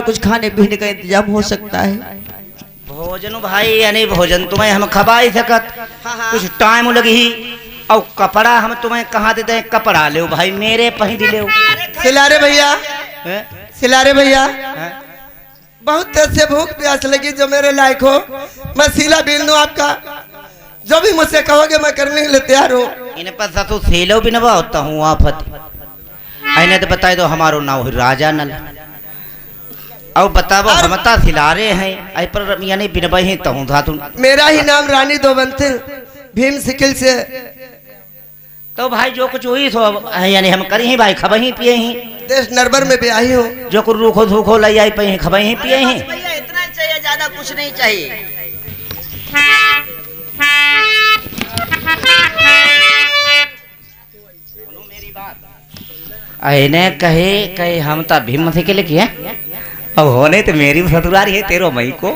कुछ खाने पीने का इंतजाम हो सकता है? भोजन भाई यानी भोजन तुम्हें हम खबा ही सकत, कुछ टाइम लगी और कपड़ा हम तुम्हें कहाँ देते हैं? कपड़ा ले भाई मेरे पही दिले। सिलारे भैया, सिलारे भैया, बहुत देर से भूख प्यास लगी, जो मेरे लायक हो मैं सीला बीन दूं आपका। जो भी मुझसे कहोगे मैं करने के लिए तैयार हूँ। इन्हें पता तो सीलो भी नवा होता हूँ आफत। इन्हें तो बताए दो हमारो नाम राजा नल। अब बताओ हमता सिलारे हैं आई पर यानी बिनबई ही तहूँ था तुम। मेरा ही नाम रानी दोबंतिल भीम सिकिल से। तो भाई जो कुछ हुई तो यानी हम करी ही भाई खबर ही पिए ही। देश नरबर में भी आई हूँ। जो कुछ रूखो धूखो लाई आई पे खबर ही पिए ही। इतना ही चाहिए, ज्यादा कुछ नहीं चाहिए। इन्हें कहे हम तो भीम थे के लिए अब होने तो मेरी ससुरारी है तेरो मई को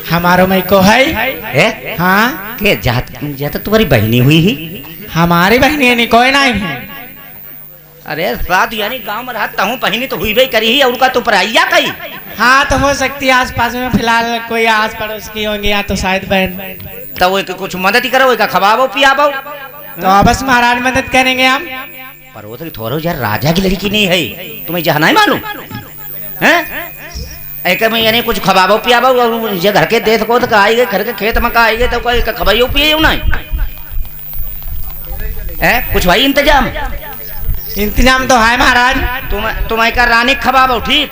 हमारो मई को है। हाँ के जात तुम्हारी बहनी हुई ही। हमारी बहनी नहीं कोई नहीं है। अरे साथ यानी गांव में रहता हूँ बहनी तो हुई भाई करी ही और का तो पराइया कही। हाँ तो हो सकती है आसपास में फिलहाल कोई आस पड़ोस की होंगी या तो शायद बहन। तो वो कुछ मदद ही करो खवाबो पियाबो। तो बस महाराज मदद करेंगे हम। पर वो तो थोड़ा यार राजा की लड़की नहीं है, तुम्हें जहाँ नहीं मालूम है? एक में यानी कुछ खवाबो पियाबो और ये घर के देश को तो आई गए, घर के खेत में का आई गए तो कोई खवाइयो पिए नहीं है? कुछ भाई इंतजाम तो है महाराज। तुम्हें का रानी खवाबो ठीक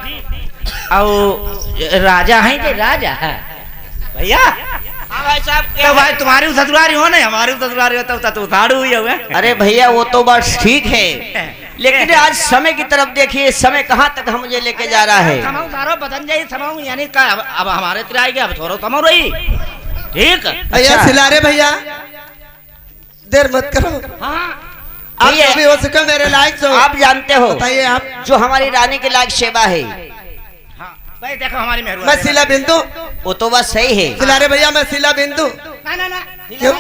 और राजा है कि राजा है भैया। हाँ भाई साहब, तो भाई तुम्हारी ससुरारी हो ना हमारी ससुरारी हो तो उतारू हुई है। अरे भैया वो तो बस ठीक है, लेकिन आज समय की तरफ देखिए, समय कहाँ तक हम मुझे लेके जा रहा है। सारो बदन जाए समाऊ यानी का अब हमारे तेरे आएगी अब थोड़ा समाऊ रही ठीक। अच्छा सिलारे भैया देर मत करो। हाँ आप भी हो सके मेरे लायक जो आप जानते हो बताइए आप जो हमारी रानी के लायक सेवा है। भाई देखो हमारी मेहरबानी। मैं सिला बिंदु। वो तो बस सही है। सिलारे भैया मैं सिला बिंदु। क्यों?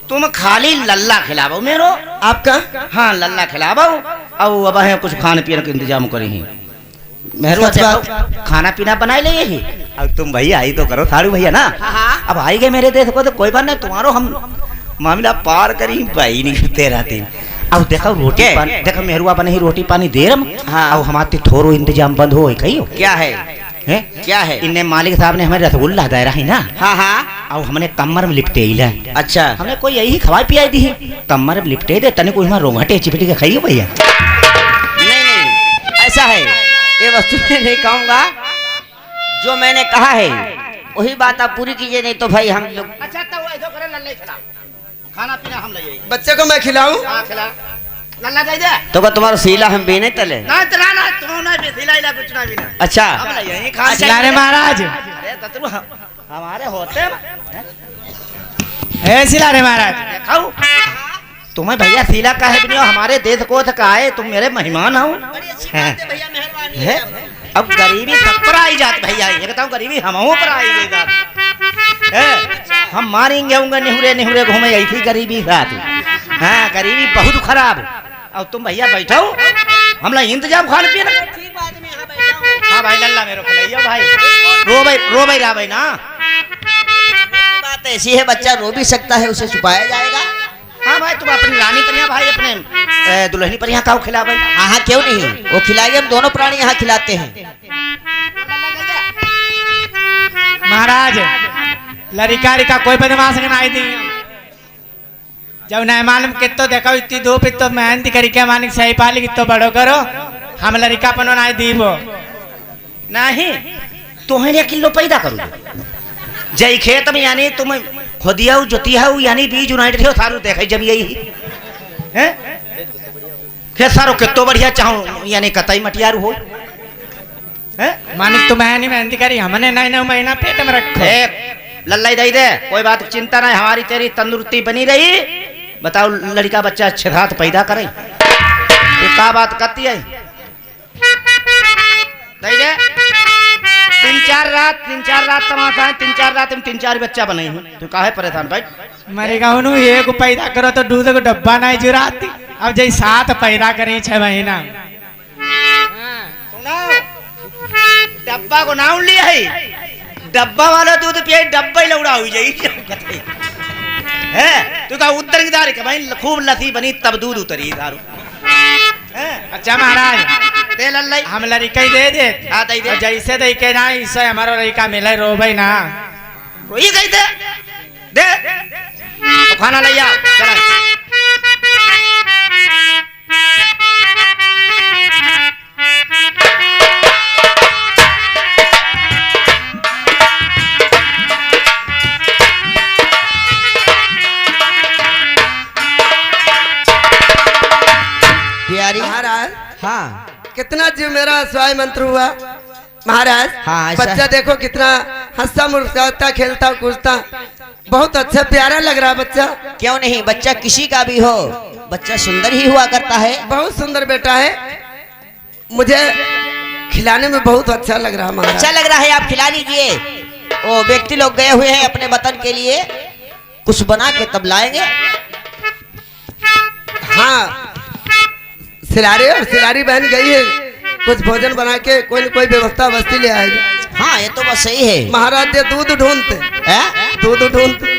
तुम खाली लल्ला खिलाओ मेरो आपका? हाँ लल्ला खिलाओ और अब है कुछ खाने पीने का इंतजाम करी ही मेहरबान देखो खाना पीना बनाए ले ही। अब तुम भैया आई तो करो सारू भैया ना। अब आई गए मेरे देश को तो कोई बात नहीं, तुम्हारो हम मामला पार करी भाई नहीं तेरा दिन। अब देखो रोटी देखो मेहरुआ बने ही रोटी पानी दे रम। हाँ अब हमारे थोड़ो इंतजाम बंद हो कही क्या है? क्या है? इन्हें मालिक साहब ने हमें रसगुल्ला दायरा है ना। हाँ हाँ अब हमने कमर में लिपटे ही। अच्छा हमने कोई यही खवाई पियाई दी कमर में लिपटे दे तने कोई रोंगटे चिपटी के खाइयो भैया। नहीं ऐसा है, ये वस्तु मैं नहीं कहूँगा, जो मैंने कहा है वही बात आप पूरी कीजिए, नहीं तो भाई हम लोग। अच्छा तो ऐसा करे लल्ला खिला खाना पीना हम ले बच्चे को मैं खिलाऊं? हां खिला लल्ला दे दे तो का तुम्हारा सीला हम भी नहीं तले ना चला ना तुम ना भी सिला कुछ ना भी ना। अच्छा हम ले यही खा सिलारे महाराज। अरे ततरू हमारे होते ए सिलारे महाराज खाओ तुम्हें भैया सीला का है भी हमारे देश को तो का है, तुम मेरे मेहमान हो। भैया मेहरबानी है अब गरीबी सब पर आई जात भैया, ये बताओ गरीबी हमों पर आई जात। हम मारेंगे होंगे निहुरे निहुरे घूमे ऐसी गरीबी साथ। हाँ गरीबी बहुत खराब। अब तुम भैया बैठो हम लोग इंतजाम खाने पीने। हाँ भाई लल्ला मेरे को लइयो भाई रो भाई ला भाई ना। बात ऐसी है, बच्चा रो भी सकता है, उसे छुपाया जाएगा। हाँ भाई तुम अपनी रानी पर यहाँ भाई अपने दुल्हनी पर यहाँ खाओ खिला भाई। हाँ हाँ क्यों नहीं, वो खिलाएंगे, हम दोनों प्राणी यहाँ खिलाते हैं। महाराज लड़का कोई बदमाश नहीं दी जब नहीं मालूम कितो देखो इतनी धूप इतो मेहनती करके मानिक सही पाली कितो बड़ो करो हम लड़का पनो नहीं दीबो नहीं तुम्हें किलो पैदा करो जय खेत में यानी तुम खुदिया जोतिया यानी बीज यूनाइटेड हो सारू देखे जब यही है खेत सारो कितो बढ़िया चाहो यानी कतई मटियारू हो मानिक तो मैं मेहनती करी हमने 9 महीना पेट में रखो। लल्ला दे दे कोई बात चिंता नहीं, हमारी तेरी तंदुरुस्ती बनी रही। बताओ लड़का बच्चा अच्छे हाथ पैदा करे ये का बात करती है। दे दे 3-4 रात तमाशा है, 3-4 रात में 3-4 बच्चा बने हैं। तू काहे परेशान भाई? मेरे गाँव एक पैदा करो तो दूध को डब्बा नहीं जुराती, अब जैसे 7 पैदा करें 6 महीना। सुनो डब्बा को नाम लिया है, डब्बा वाला दूध पिए डब्बा ही लौड़ा हुई जाई है। तू का उतर की दार के भाई खूब लसी बनी तब दूध उतरी दारू है। अच्छा महाराज दे लल्लाई हम लड़का ही दे दे। हाँ दे दे। जैसे दे के ना इससे हमारा लड़का मिले रो भाई ना रोई गई दे दे तो खाना ले आ चला। प्यारी महाराज हाँ कितना जीव मेरा स्वाय मंत्र हुआ महाराज। हाँ, ऐसा बच्चा है। देखो कितना हंसता मुस्कुराता खेलता कूदता, बहुत अच्छा प्यारा लग रहा बच्चा। क्यों नहीं, बच्चा किसी का भी हो बच्चा सुंदर ही हुआ करता है। बहुत सुंदर बेटा है, मुझे खिलाने में बहुत अच्छा लग रहा महाराज। अच्छा लग रहा है, आप खिला लीजिए। वो व्यक्ति लोग गए हुए हैं अपने वतन के लिए, कुछ बना के तब लाएंगे। हाँ सिलारे और सिलारी बहन गई है, कुछ भोजन बना के कोई न कोई व्यवस्था वस्ती ले आएगी। हाँ ये तो बस सही है। महाराज ये दूध ढूंढते हैं? दूध ढूंढते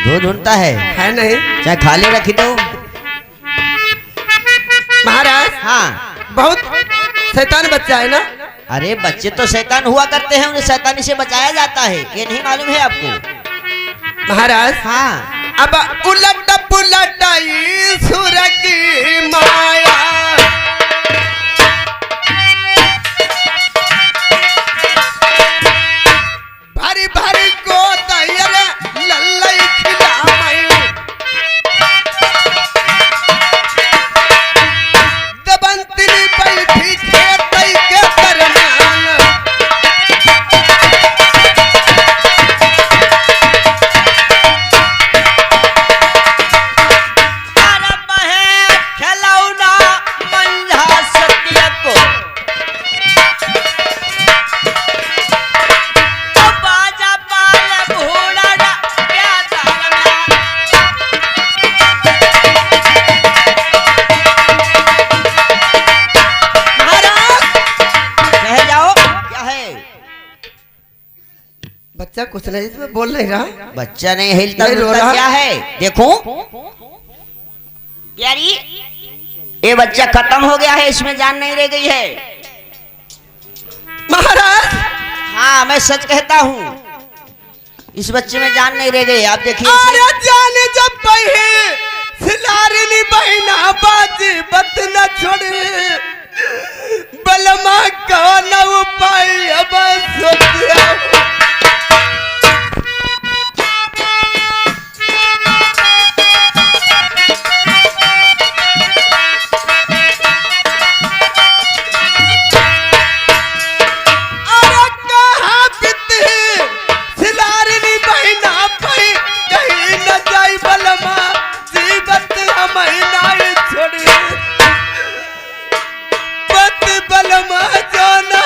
दूध ढूंढता है नहीं चाहे खाली रखी दो। महाराज। हाँ बहुत शैतान बच्चा है ना। अरे बच्चे तो शैतान हुआ करते हैं, उन्हें शैतानी से बचाया जाता है, ये नहीं मालूम है आपको। महाराज हाँ अब उलट पुलट आई सुर की माया, भरी भरी को तैयार लल्लई खिलामई, दबंतली बैठी खेतई के दरमियान, बच्चा कुछ नहीं इसमें बोल नहीं रहा। बच्चा नहीं हिलता नहीं रो डुलता रहा। क्या है देखो प्यारी, ये बच्चा खत्म हो गया है, इसमें जान नहीं रह गई है। महाराज हाँ मैं सच कहता हूँ, इस बच्चे में जान नहीं रह गई। आप देखिए अरे जाने जब बहे सिलारिनी बहिना बाजी बत न छोड़े, बलमा कौन उपाय अब सोचिया। बलमा जाना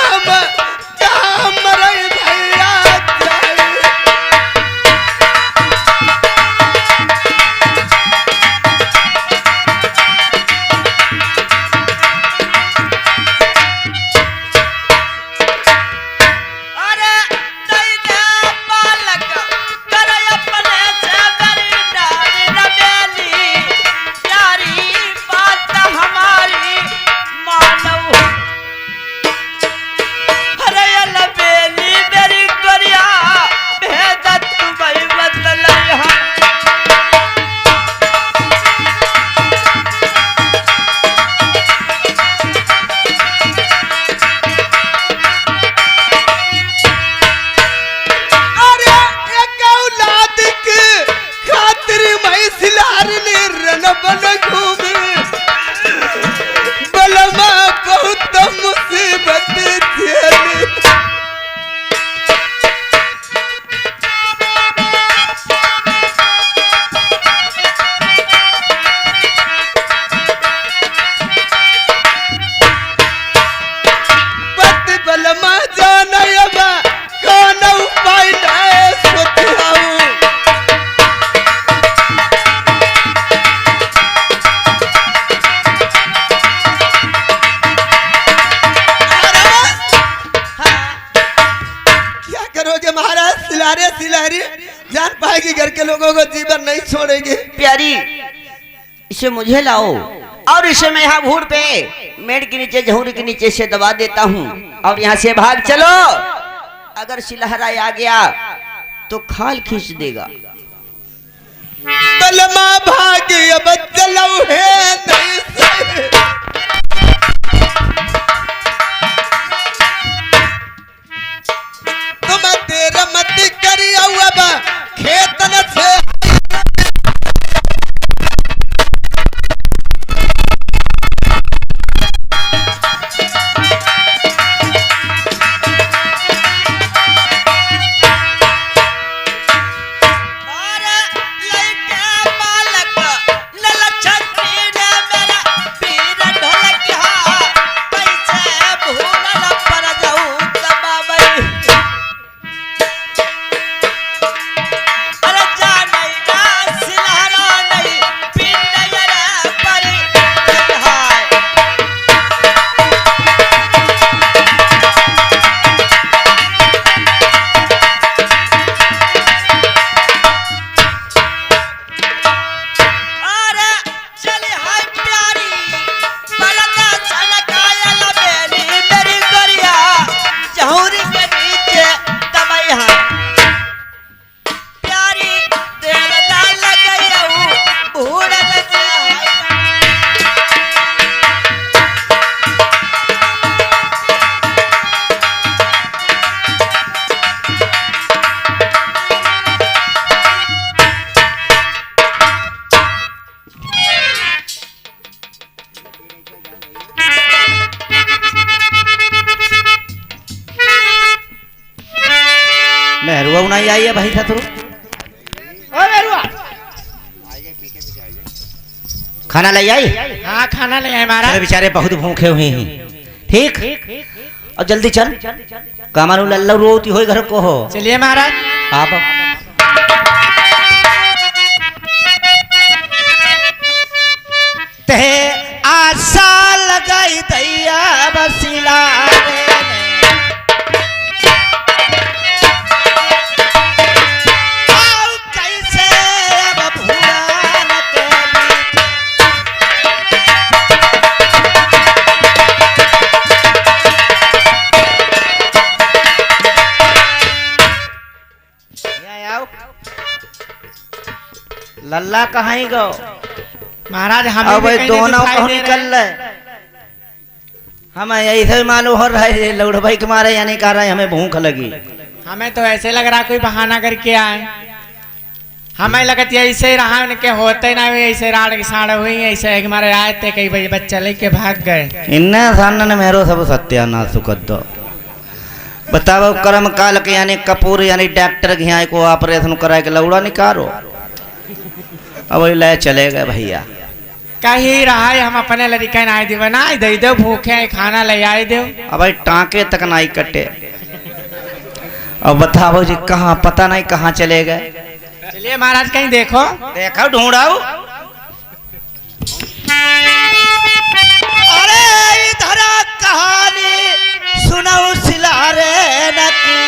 सिलारे सिलारी जान पाएगी, घर के लोगों को जीवन नहीं छोड़ेगी। प्यारी इसे मुझे लाओ और इसे मैं यहाँ भूड़ पे मेड़ के नीचे जहूरी के नीचे से दबा देता हूँ और यहाँ से भाग चलो। अगर सिलहरा आ गया तो खाल खींच देगा। बलमा भागी अब चलऊ है नहीं से। तुम तेरा मत करियो अब खेतन से। मेहरुआ नहीं आई है भाई था तो खाना ले आई। हाँ खाना ले आए महाराज। बेचारे बहुत भूखे हुए हैं। ठीक और जल्दी चल कामारू लल्ला रोती हो घर को हो। चलिए महाराज। आप ते आशा लगाई दैया बसिला लल्ला कहाँ ही गो महाराज। हम अब दोनों कहाँ निकल रहे। हम ऐसे मालूम हो रहा है लौड़ भाई के मारे यानी कह रहे हमें भूख लगी। हमें तो ऐसे लग रहा कोई बहाना करके आए। हमें लगत ऐसे ही रहा उनके होते ना हुए ऐसे राड़ की साड़ हुई ऐसे हमारे आए थे कई बजे बच्चे लेके भाग गए। इन्ने सामने मेरो सब सत्यानाश सुखद दो बताओ कर्म काल के यानी कपूर यानी डॉक्टर के यहाँ को ऑपरेशन करा के लौड़ा निकालो। अब ले चले गए भैया कहीं रहा है। हम अपने लड़के ना दे बनाए दे दो भूखे खाना ले आए दो। अब भाई टाँके तक नहीं कटे। अब बताओ जी कहाँ पता नहीं कहाँ चले गए। चलिए महाराज कहीं देखो देखो ढूंढाओ। अरे इधर कहानी सुनाओ सिलारे नकी।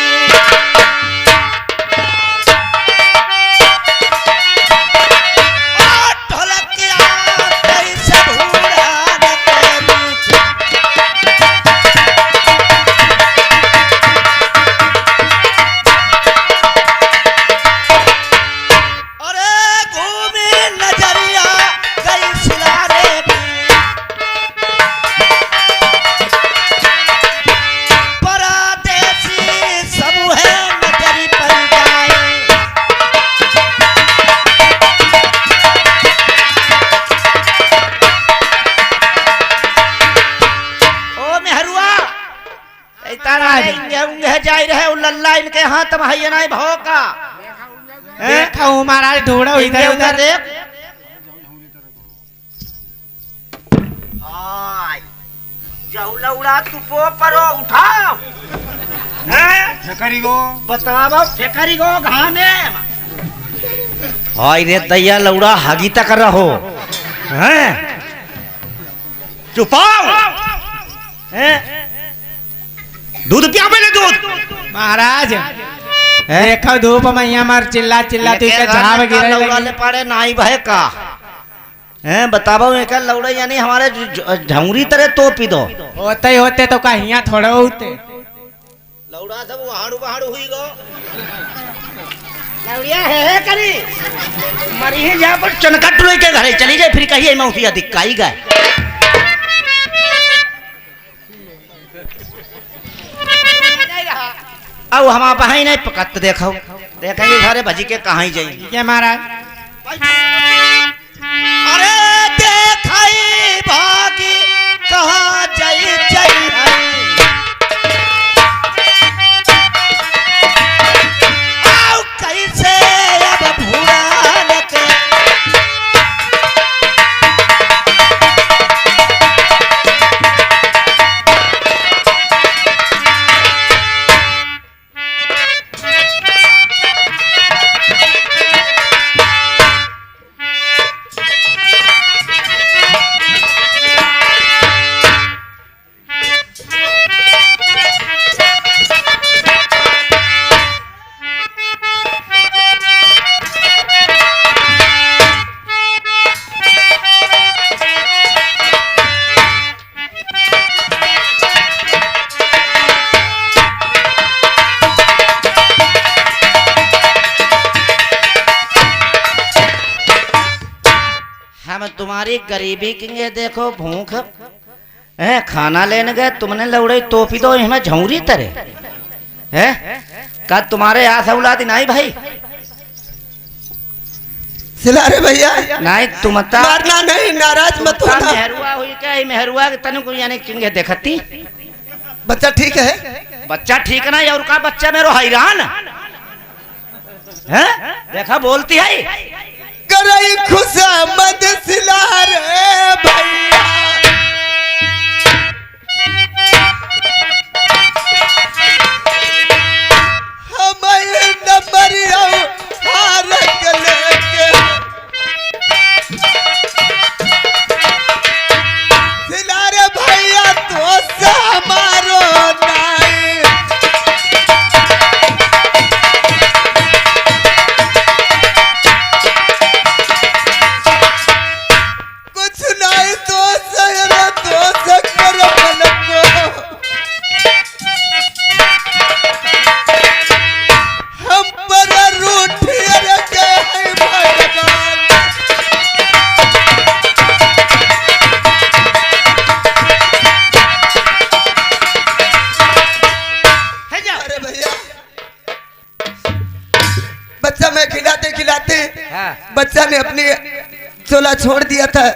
जाई रहे लल्ला इनके हाथ में है नहीं भाव का। देखा हूँ महाराज ढूंढो इधर उधर देख। जाऊला उड़ा तू पो परो उठाओ। फेकरी गो बताओ फेकरी गो घाने। हाय रे दैया लौड़ा हागी तक रहो हैं। चुपाओ हैं। दूध पिया पहले दूध। महाराज देखो धूप में यहाँ मार चिल्ला चिल्ला तू के झाव गिरे लौड़ा ले पाड़े नाई भाई का हैं बताबो एक लौड़ा यानी हमारे झौरी तरह तो पी दो होते ही होते तो का यहाँ थोड़े होते लौड़ा सब वहाड़ू वहाड़ू हुई गो लौड़िया है करी मरी है जहाँ पर चनकट लोई के घरे चली जाए फिर कहिए मौसिया दिक्काई गए अब हम आप ही नहीं पकत देखो देखेंगे सारे भजी के कहाँ ही जाएंगे क्या महाराज अरे देखाई भागी कहाँ जाई जाई आओ कैसे अब भूरान के हम तुम्हारी गरीबी के देखो भूख है खाना लेने गए तुमने लौड़े टोपी दो हमें झौरी तरह है का तुम्हारे आस औलाद नहीं भाई सिला रे भैया नहीं तुम मारना नहीं नाराज मत होना मेहरुआ हुई क्या मेहरुआ तनु को यानी किंगे देखती बच्चा ठीक है बच्चा ठीक नहीं और का बच्चा मेरो हैरान है देखा बोलती है करई खुशामद सिला रे भैया हमारे नंबर हार लेके सिला रे भैया तो से हमारो नहीं कुछ नहीं तो सहरा तो सकर मन को हम पर रूठी रखे हैं भगवान है जा अरे भैया बच्चा मैं खिलाते खिलाते हाँ। बच्चा ने अपनी चोला छोड़ दिया था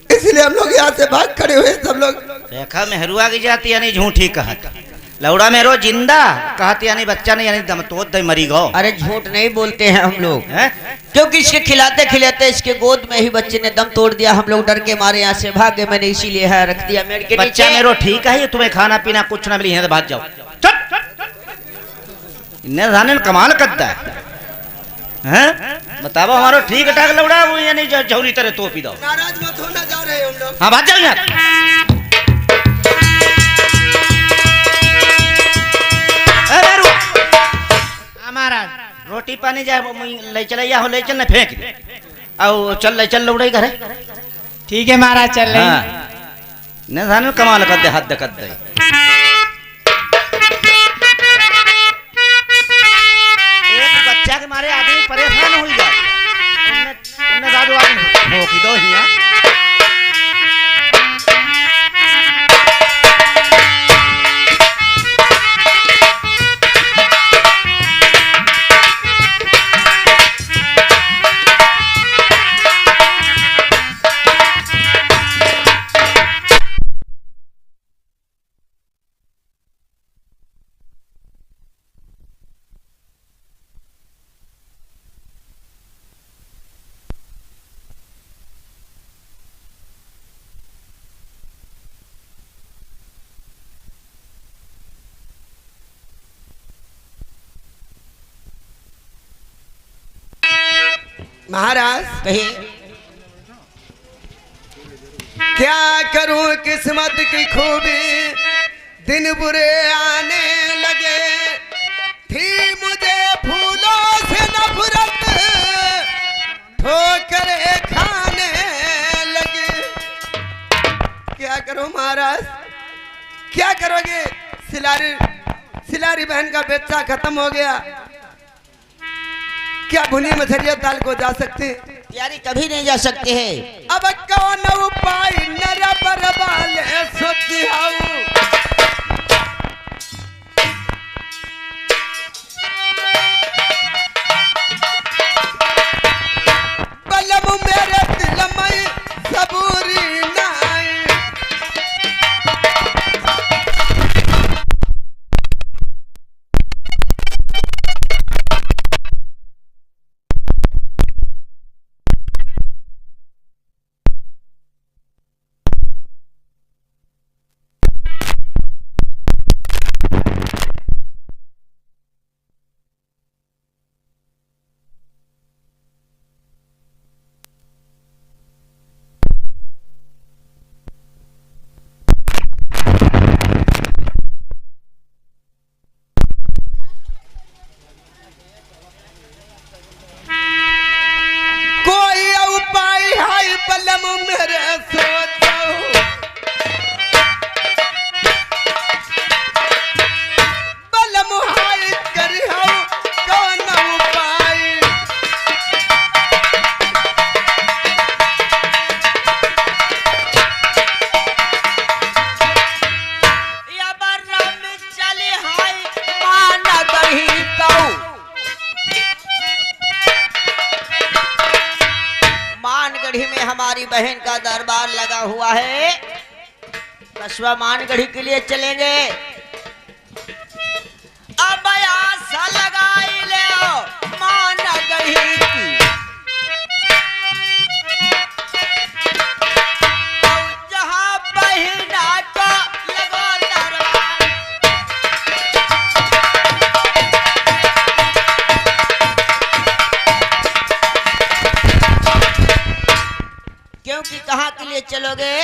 इसलिए हम लोग यहाँ से भाग खड़े हुए सब लोग देखा मेहरुआ की जाती यानी झूठी कहत लौड़ा मेरो जिंदा कहती यानी बच्चा ने यानी दम तोड़ दे मरी गो अरे झूठ नहीं बोलते हैं हम लोग हैं क्योंकि इसके खिलाते खिलाते इसके गोद में ही बच्चे ने दम तोड़ दिया हम लोग डर के मारे यहाँ से भागे मैंने इसीलिए है रख दिया मेरे के बच्चा नीचे मेरो ठीक है तुम्हें खाना पीना कुछ ना मिली है तो भाग जाओ इन्हें जाने कमाल करता है हैं बताओ हमारो ठीक ठाक लौड़ा वो यानी झौरी तरह तो पी दो नाराज मत होना जा रहे हैं हम लोग हाँ भाग जाओ यार महाराज रोटी पानी जाए ले चलैया हो ले चल न फेंक दे आओ चल ले चल लौड़ाई घरे ठीक है महाराज चल रहे हाँ न जाने कमाल कर दे हद कर दे एक बच्चा के मारे आदमी परेशान हो जाए उन्हें दादू आदमी हो की दो हिया महाराज कहीं क्या करूं किस्मत की खूबी दिन बुरे आने लगे थी मुझे प्यारी बहन का बेचा खत्म हो गया, क्या भुनी मछलियां दाल को जा सकते? प्यारी कभी नहीं जा सकते हैं। अब कौन उपाय नर बरबाले सोचिहाऊ, बलम मेरे दिल में सबूरी नाई। मानगढ़ी में हमारी बहन का दरबार लगा हुआ है। कस्बा मानगढ़ी के लिए चलेंगे। अब आशा लगाई ले मानगढ़ी की, जहां बहिना को लगो दरबार। क्योंकि कहाँ के लिए चलोगे?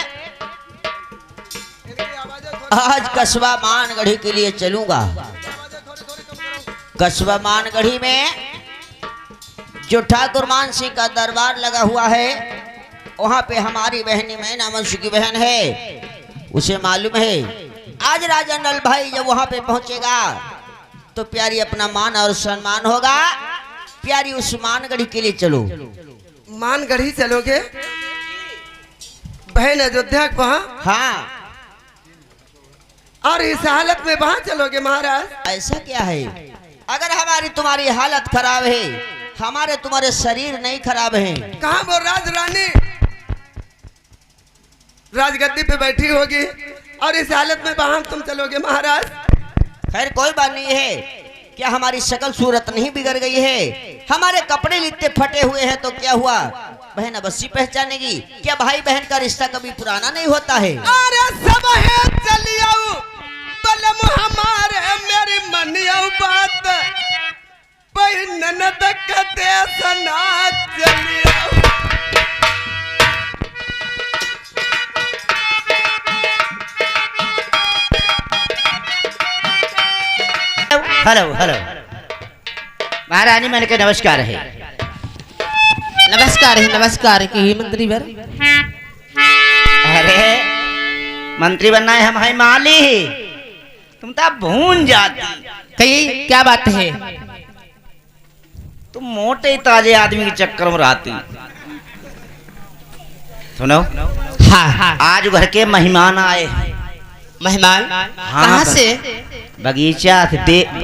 आज कस्बा मानगढ़ी के लिए चलूंगा। कस्बा मानगढ़ी में जो ठाकुर मान सिंह का दरबार लगा हुआ है, वहां पे हमारी बहनी मैना वंश की बहन है, उसे मालूम है आज राजा नल भाई जब वहां पे पहुंचेगा तो प्यारी अपना मान और सम्मान होगा। प्यारी उस मानगढ़ी के लिए चलो। मानगढ़ी चलोगे? बहन अयोध्या को वहाँ? हाँ। और इस हालत में वहाँ चलोगे महाराज? ऐसा क्या है? अगर हमारी तुम्हारी हालत खराब है, हमारे तुम्हारे शरीर नहीं खराब है। कहाँ वो राज रानी राजगद्दी पे बैठी होगी और इस हालत में वहाँ तुम चलोगे महाराज? खैर कोई बात नहीं है। क्या हमारी शक्ल सूरत नहीं बिगड़ गई है? हमारे कपड़े लित्ते फटे हुए हैं तो क्या हुआ? बहन अवश्य पहचानेगी। क्या भाई बहन का रिश्ता कभी पुराना नहीं होता है? अरे सब है चलियो बलम हमारे मेरी मनियो बात बहन कते सना चलियो। हेलो हेलो महारानी, मैंने कहा नमस्कार है। नमस्कार की मंत्री वर। अरे मंत्री बनना है हमारे माली, तुम तो भून जाती। कही क्या बात है? तुम मोटे ताजे आदमी के चक्कर में रहती। सुनो, हाँ। आज घर के मेहमान आए। मेहमान? हाँ, कहाँ से?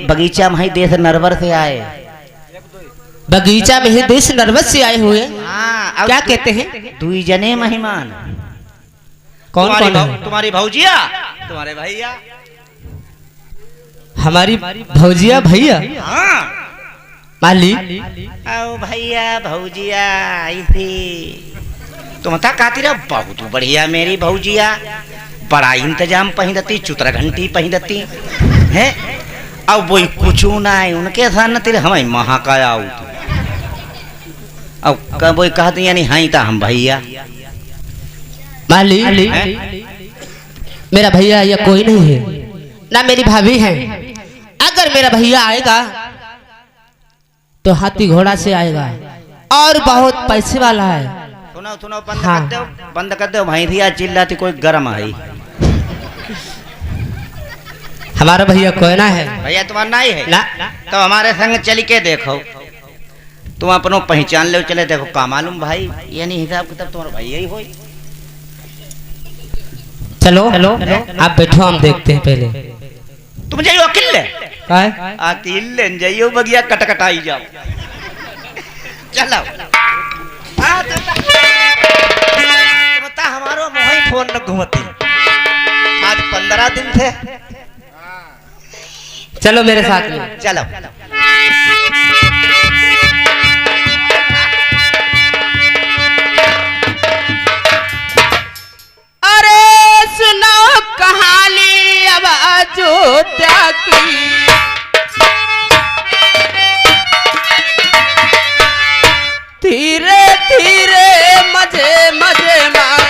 बगीचा में देश नरवर से आए। बगीचा में ही देश नर्वस से आए हुए? हाँ। क्या कहते हैं? 2 जने मेहमान। कौन कौन है? तुम्हारी भौजिया, तुम्हारे भैया। हमारी भौजिया भैया? हाँ माली। आओ भैया भौजिया आई थी। तुम था कहती रहो बहुत बढ़िया मेरी भौजिया, बड़ा इंतजाम पहिंदती, चुतरा घंटी पहिंदती है। अब वही कुछ ना है उनके साथ तेरे हमारी महाकाया आओ। अब कब वही कहती यानी हाँ था हम भैया। माली, मेरा भैया या कोई नहीं है ना, मेरी भाभी है। अगर मेरा भैया आएगा तो हाथी घोड़ा से आएगा और बहुत पैसे वाला है। सुनो सुनो, बंद हाँ। कर दो, बंद कर दो। भाई थिया चिल्लाती कोई गरम है। हमारा भैया कोई ना है भैया तुम्हारा नहीं है ना तो हमारे संग चल के देखो, तुम अपनो पहचान ले चले देखो का मालूम भाई, ये नहीं हिसाब किताब तुम्हारा भैया ही हो। चलो आप बैठो, हम देखते हैं पहले। तुम जाइयो अकेले, काय? अकेले जाइयो बगिया कटकटाई जाओ। चलो बता हमारो मोही फोन न घूमती, आज 15 दिन थे। चलो मेरे साथ में। चलो अरे सुनो कहानी अब अयोध्या की, धीरे धीरे मजे मजे में